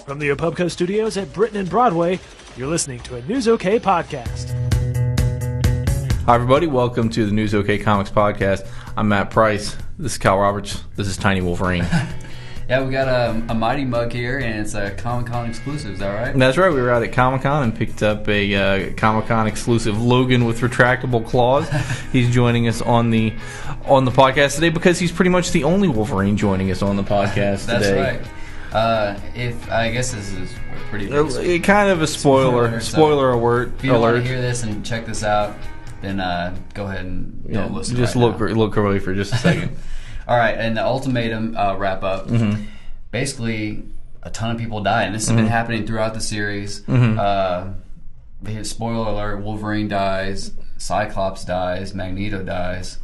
From the Opubco Studios at Britain and Broadway, you're listening to a News OK podcast. Hi, everybody. Welcome to the News OK Comics podcast. I'm Matt Price. This is Kyle Roberts. This is Tiny Wolverine. Yeah, we got a Mighty Mug here, and it's a Comic-Con exclusive. Is that right? That's right. We were out at Comic-Con and picked up a Comic-Con exclusive Logan with retractable claws. He's joining us on the podcast today because he's pretty much the only Wolverine joining us on the podcast That's today. Right. If I guess this is a pretty big kind of a spoiler alert. If you don't want to hear this and check this out, then go ahead and don't listen. Just look away for just a second. All right, and the Ultimatum wrap up. Mm-hmm. Basically, a ton of people died, and this has been happening throughout the series. Mm-hmm. Spoiler alert: Wolverine dies, Cyclops dies, Magneto dies.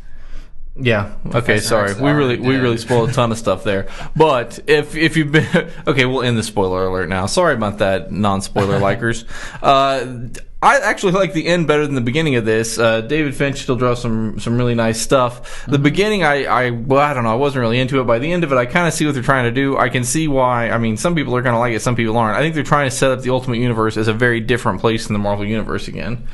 Yeah. Okay. Sorry. We really spoiled a ton of stuff there. But if you've been okay, we'll end the spoiler alert now. Sorry about that, non-spoiler likers. I actually like the end better than the beginning of this. David Finch still draws some really nice stuff. The beginning, I don't know, I wasn't really into it. By the end of it, I kind of see what they're trying to do. I can see why. I mean, some people are going to like it, some people aren't. I think they're trying to set up the Ultimate Universe as a very different place in the Marvel Universe again.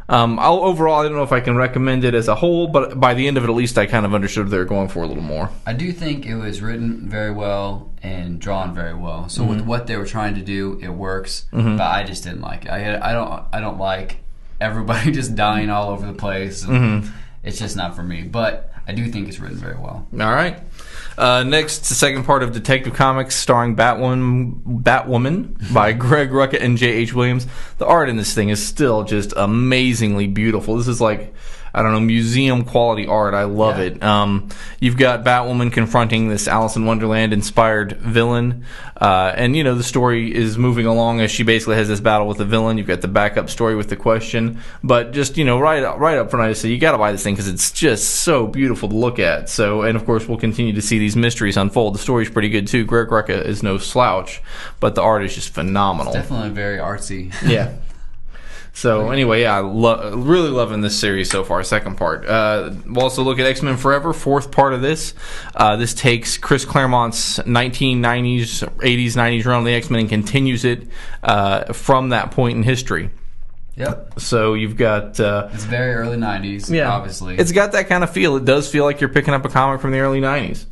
Overall, I don't know if I can recommend it as a whole, but by the end of it, at least I kind of understood what they were going for a little more. I do think it was written very well and drawn very well. So with what they were trying to do, it works. But I just didn't like it. I don't like everybody just dying all over the place. And it's just not for me. But I do think it's written very well. All right. Next, the second part of Detective Comics starring Batwoman by Greg Rucka and J.H. Williams. The art in this thing is still just amazingly beautiful. This is like, I don't know, museum quality art. I love it. You've got Batwoman confronting this Alice in Wonderland inspired villain. And, the story is moving along as she basically has this battle with the villain. You've got the backup story with the question. But just, right up front, I just say, you got to buy this thing because it's just so beautiful to look at. So, and of course, we'll continue to see these mysteries unfold. The story's pretty good, too. Greg Rucka is no slouch, but the art is just phenomenal. It's definitely very artsy. Yeah. So anyway, yeah, really loving this series so far. Second part. We'll also look at X-Men Forever, fourth part of this. This takes Chris Claremont's 1990s, 80s, 90s run on the X-Men and continues it from that point in history. Yep. So you've got... it's very early 90s, obviously. It's got that kind of feel. It does feel like you're picking up a comic from the early 90s.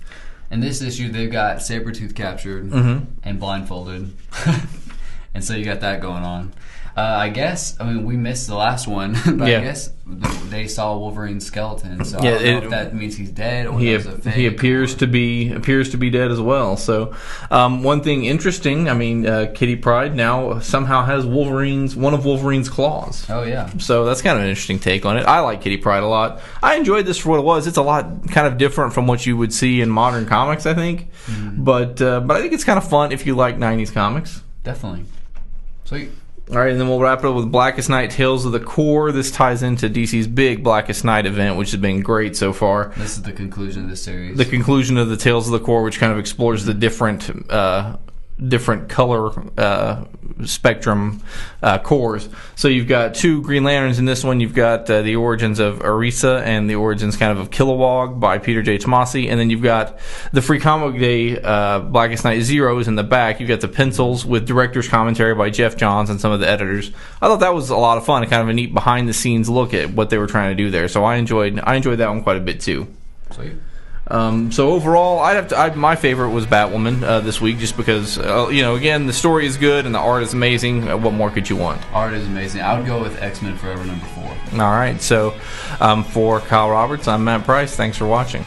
In this issue, they've got Sabretooth captured and blindfolded. And so you got that going on. We missed the last one, but I guess they saw Wolverine's skeleton, so I don't know if that means he's dead or that was a fake. He appears to be dead as well. So, one thing interesting, Kitty Pryde now somehow has one of Wolverine's claws. Oh yeah. So that's kind of an interesting take on it. I like Kitty Pryde a lot. I enjoyed this for what it was. It's a lot kind of different from what you would see in modern comics, I think. But I think it's kind of fun if you like 90s comics. Definitely. Sweet. All right, and then we'll wrap it up with Blackest Night, Tales of the Core. This ties into DC's big Blackest Night event, which has been great so far. This is the conclusion of this series. The conclusion of the Tales of the Core, which kind of explores the different color spectrum cores. So you've got two Green Lanterns in this one. You've got the origins of Arisa and the origins kind of Kilowog by Peter J. Tomasi. And then you've got the Free Comic Day Blackest Night Zeros in the back. You've got the pencils with director's commentary by Jeff Johns and some of the editors. I thought that was a lot of fun, kind of a neat behind-the-scenes look at what they were trying to do there. So I enjoyed that one quite a bit too. Sweet. So overall, my favorite was Batwoman this week, just because again, the story is good and the art is amazing. What more could you want? Art is amazing. I would go with X-Men Forever #4. All right. So for Kyle Roberts, I'm Matt Price. Thanks for watching.